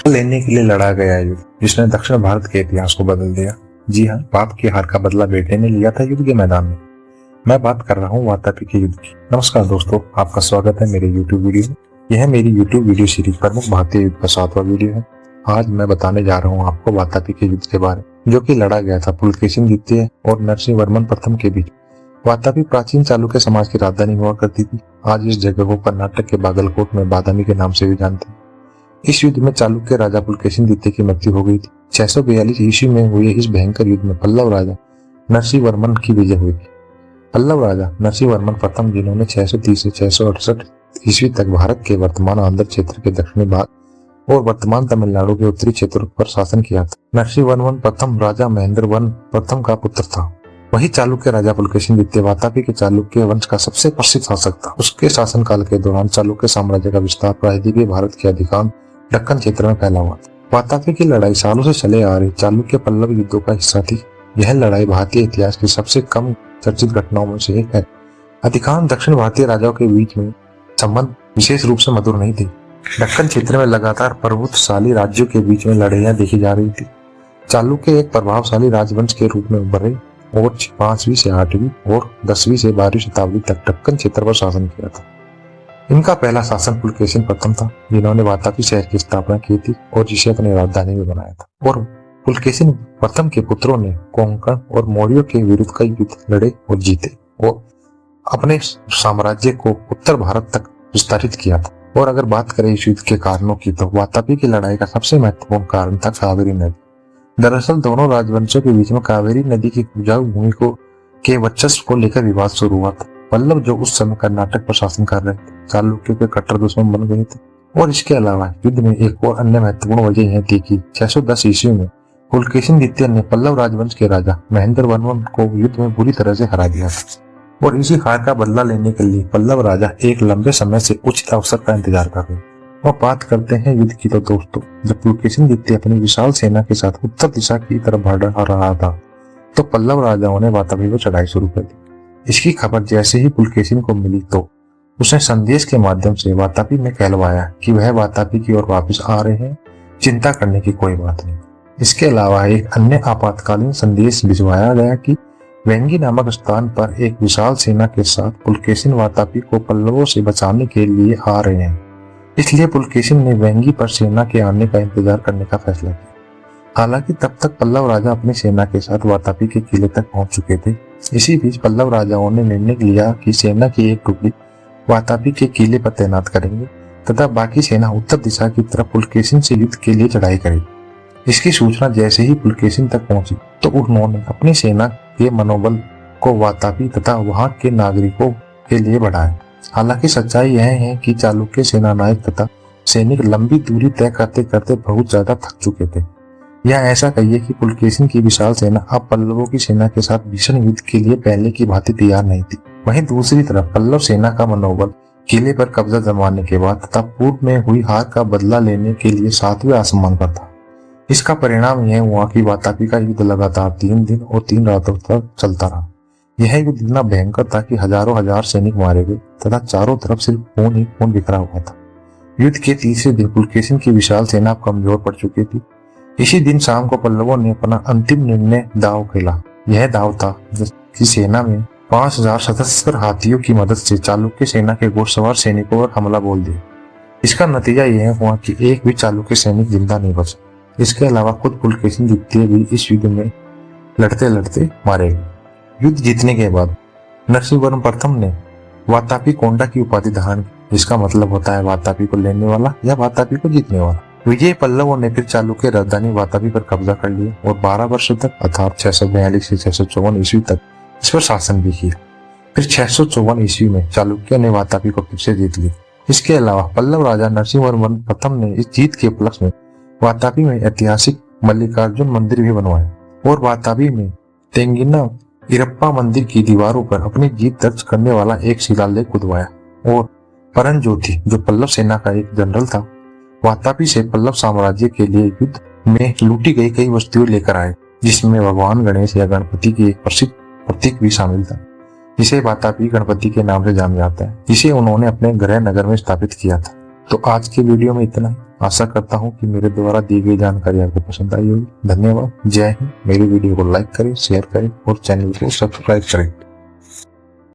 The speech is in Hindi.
लेने के लिए लड़ा गया युद्ध जिसने दक्षिण भारत के इतिहास को बदल दिया। जी हाँ, बाप की हार का बदला बेटे ने लिया था युद्ध के मैदान में। मैं बात कर रहा हूँ वातापी के युद्ध की। नमस्कार दोस्तों, आपका स्वागत है मेरे YouTube वीडियो में। यह मेरी YouTube वीडियो सीरीज प्रमुख भारतीय युद्ध का 7वां वीडियो है। आज मैं बताने जा रहा हूँ आपको वातापी के युद्ध के बारे में, जो कि लड़ा गया था पुलकेशिन द्वितीय और नरसिंह वर्मन प्रथम के बीच। वातापी प्राचीन चालुक्य समाज की राजधानी हुआ करती थी। आज इस जगह को कर्नाटक के बागलकोट में बादामी के नाम से भी जानते हैं। इस युद्ध में चालुक्य राजा पुलकेशिन द्वितीय की मृत्यु हो गई थी। 642 ईस्वी में हुए इस भयंकर युद्ध में पल्लव राजा नरसिंह वर्मन की विजय हुई थी। पल्लव राजा नरसिंह वर्मन प्रथम, जिन्होंने 630 से 668 ईस्वी तक भारत के वर्तमान आंध्र क्षेत्र के दक्षिणी भाग और वर्तमान तमिलनाडु के उत्तरी क्षेत्रों पर शासन किया था। नरसिंह वर्मन प्रथम राजा महेंद्र वर्मन प्रथम का पुत्र था। वही चालुक्य राजा पुलकेशिन द्वितीय वातापी के चालुक्य वंश का सबसे प्रसिद्ध शासक था। उसके शासनकाल के दौरान चालुक्य साम्राज्य का विस्तार प्रायद्वीपीय भारत के अधिकांश दक्कन क्षेत्र में फैला हुआ था। वातापी की लड़ाई सालों से चले आ रही चालुक्य पल्लव युद्धों का हिस्सा थी। यह लड़ाई भारतीय इतिहास की सबसे कम चर्चित घटनाओं में से एक है। अधिकांश दक्षिण भारतीय राजाओं के बीच में संबंध विशेष रूप से मधुर नहीं थे। दक्कन क्षेत्र में लगातार प्रभुत्वशाली राज्यों के बीच में लड़ाइयां देखी जा रही थी। चालुक्य एक प्रभावशाली राजवंश के रूप में उभरे और 5वीं से 8वीं और 10वीं से 12वीं शताब्दी तक दक्कन क्षेत्र पर शासन किया था। इनका पहला शासन पुलकेशिन प्रथम था, जिन्होंने वातापी शहर की स्थापना की थी और जिसे अपनी राजधानी में बनाया था। और पुलकेशिन प्रथम के पुत्रों ने कोंकण और मौर्यों के विरुद्ध कई युद्ध लड़े और जीते और अपने साम्राज्य को उत्तर भारत तक विस्तारित किया था। और अगर बात करें इस युद्ध के कारणों की, तो वातापी की लड़ाई का सबसे महत्वपूर्ण कारण था कावेरी नदी। दरअसल दोनों राजवंशों के बीच में कावेरी नदी की उपजाऊ भूमि के वर्चस्व को लेकर विवाद शुरू हुआ था। पल्लव, जो उस समय कर्नाटक पर शासन कर रहे थे, चालुक्यों के कट्टर दुश्मन बन गए थे। और इसके अलावा युद्ध में एक और अन्य महत्वपूर्ण वजह यह थी कि 610 ईस्वी में पुलकेशिन द्वितीय ने पल्लव राजवंश के राजा महेंद्र वर्मन को युद्ध में बुरी तरह से हरा दिया था। और इसी हार का बदला लेने के लिए पल्लव राजा एक लंबे समय से उचित अवसर का इंतजार कर रहे। और बात करते हैं युद्ध की, तो दोस्तों, जब पुलकेशिन द्वितीय अपनी विशाल सेना के साथ उत्तर दिशा की तरफ बढ़ रहा था, तो पल्लव राजाओं ने वातापी पर चढ़ाई शुरू कर दी। इसकी खबर जैसे ही पुलकेशिन को मिली, तो उसने संदेश के माध्यम से वातापी में कहलवाया कि वह वातापी की ओर वापस आ रहे हैं, चिंता करने की कोई बात नहीं। इसके अलावा एक अन्य आपातकालीन संदेश भिजवाया गया कि वेंगी नामक स्थान पर एक विशाल सेना के साथ पुलकेशिन वातापी को पल्लवों से बचाने के लिए आ रहे हैं। इसलिए पुलकेशिन ने वेंगी पर सेना के आने का इंतजार करने का फैसला किया। हालांकि तब तक पल्लव राजा अपनी सेना के साथ वातापी के किले तक पहुंच चुके थे। इसी बीच पल्लव राजाओं ने निर्णय लिया कि सेना की एक टुकड़ी वातापी के किले पर तैनात करेंगे तथा बाकी सेना उत्तर दिशा की तरफ पुलकेशिन से युद्ध के लिए चढ़ाई करेगी। इसकी सूचना जैसे ही पुलकेशिन तक पहुंची, तो उन्होंने अपनी सेना के मनोबल को वातापी तथा वहां के नागरिकों के लिए बढ़ाया। हालांकि सच्चाई यह है कि चालुक्य सेनानायक तथा सैनिक लंबी दूरी तय करते करते बहुत ज्यादा थक चुके थे। या ऐसा कहिए कि पुलकेशिन की विशाल सेना अब पल्लवों की सेना के साथ भीषण युद्ध के लिए पहले की भांति तैयार नहीं थी। वहीं दूसरी तरफ पल्लव सेना का मनोबल किले पर कब्जा जमाने के बाद तथा पूर्व में हुई हार का बदला लेने के लिए 7वें आसमान पर था। इसका परिणाम यह हुआ कि वातापी का युद्ध लगातार 3 दिन और 3 रातों तक चलता रहा। यह युद्ध इतना भयंकर था कि हजारों हजार सैनिक मारे गए तथा चारों तरफ सिर्फ खून ही खून बिखरा हुआ था। युद्ध के तीसरे दिन पुलकेशिन की विशाल सेना कमजोर पड़ चुकी थी। इसी दिन शाम को पल्लवों ने अपना अंतिम निर्णय दांव खेला। यह दांव था कि सेना में 5000 सशस्त्र हाथियों की मदद से चालुक्य सेना के घुड़सवार सैनिकों पर हमला बोल दिया। इसका नतीजा यह हुआ कि एक भी चालुक्य सैनिक जिंदा नहीं बचा। इसके अलावा खुद पुलकेशिन द्वितीय भी इस युद्ध में लड़ते लड़ते मारे गए। युद्ध जीतने के बाद नरसिंह वर्मन प्रथम ने वातापी कोंडा की उपाधि धारण की, जिसका मतलब होता है वातापी को लेने वाला या वातापी को जीतने वाला। विजय पल्लवों ने फिर चालुक्य राजधानी वातापी पर कब्जा कर लिया और 12 वर्षों तक अर्थात 642 से 654 ईस्वी तक इस पर शासन भी किया। फिर 654 ईस्वी में चालुक्य ने वातापी को फिर से जीत लिया। इसके अलावा पल्लव राजा नरसिंह वर्मन प्रथम ने इस जीत के उपलक्ष्य में वातापी में ऐतिहासिक मल्लिकार्जुन मंदिर भी बनवाया और वातापी में तेंगिना इरप्पा मंदिर की दीवारों पर अपनी जीत दर्ज करने वाला एक शिलालेख खुदवाया। और परंज्योति, जो पल्लव सेना का एक जनरल था, वातापी से पल्लव साम्राज्य के लिए युद्ध में लूटी गई कई वस्तुएं लेकर आए, जिसमें भगवान गणेश या गणपति की एक प्रसिद्ध प्रतीक भी शामिल था, जिसे वातापी गणपति के नाम से जाना जाता है, जिसे उन्होंने अपने गृह नगर में स्थापित किया था। तो आज के वीडियो में इतना ही। आशा करता हूँ कि मेरे द्वारा दी गई जानकारी आपको पसंद आई होगी। धन्यवाद। जय हिंद। मेरी वीडियो को लाइक करें, शेयर करें और चैनल को सब्सक्राइब करें।